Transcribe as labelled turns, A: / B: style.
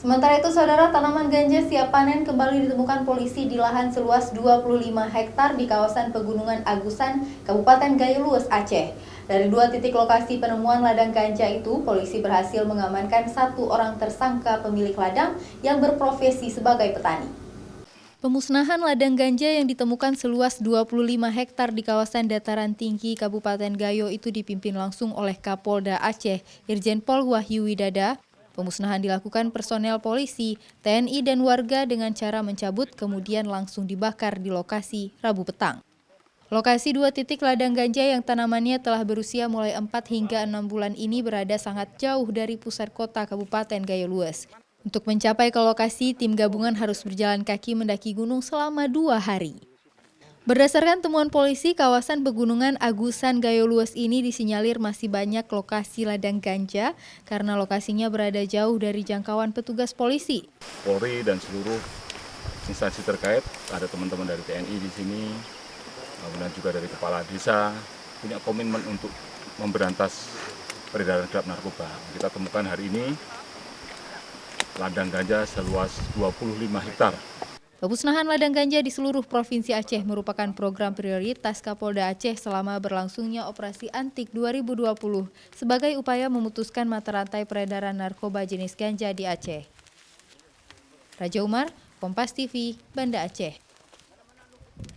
A: Sementara itu, saudara, tanaman ganja siap panen kembali ditemukan polisi di lahan seluas 25 hektar di kawasan Pegunungan Agusan, Kabupaten Gayo Lues, Aceh. Dari 2 titik lokasi penemuan ladang ganja itu, polisi berhasil mengamankan 1 orang tersangka pemilik ladang yang berprofesi sebagai petani. Pemusnahan ladang ganja yang ditemukan seluas 25 hektar di kawasan dataran tinggi Kabupaten Gayo itu dipimpin langsung oleh Kapolda Aceh, Irjen Pol Wahyu Widada. Pemusnahan dilakukan personel polisi, TNI dan warga dengan cara mencabut kemudian langsung dibakar di lokasi Rabu petang. Lokasi 2 titik ladang ganja yang tanamannya telah berusia mulai 4 hingga 6 bulan ini berada sangat jauh dari pusat kota Kabupaten Gayo Lues. Untuk mencapai ke lokasi, tim gabungan harus berjalan kaki mendaki gunung selama 2 hari. Berdasarkan temuan polisi, kawasan Pegunungan Agusan Gayo Lues ini disinyalir masih banyak lokasi ladang ganja karena lokasinya berada jauh dari jangkauan petugas polisi.
B: Polri dan seluruh instansi terkait, ada teman-teman dari TNI di sini, kemudian juga dari kepala desa, punya komitmen untuk memberantas peredaran gelap narkoba. Kita temukan hari ini ladang ganja seluas 25 hektar.
A: Pemusnahan ladang ganja di seluruh Provinsi Aceh merupakan program prioritas Kapolda Aceh selama berlangsungnya Operasi Antik 2020 sebagai upaya memutuskan mata rantai peredaran narkoba jenis ganja di Aceh. Raja Umar, Kompas TV, Banda Aceh.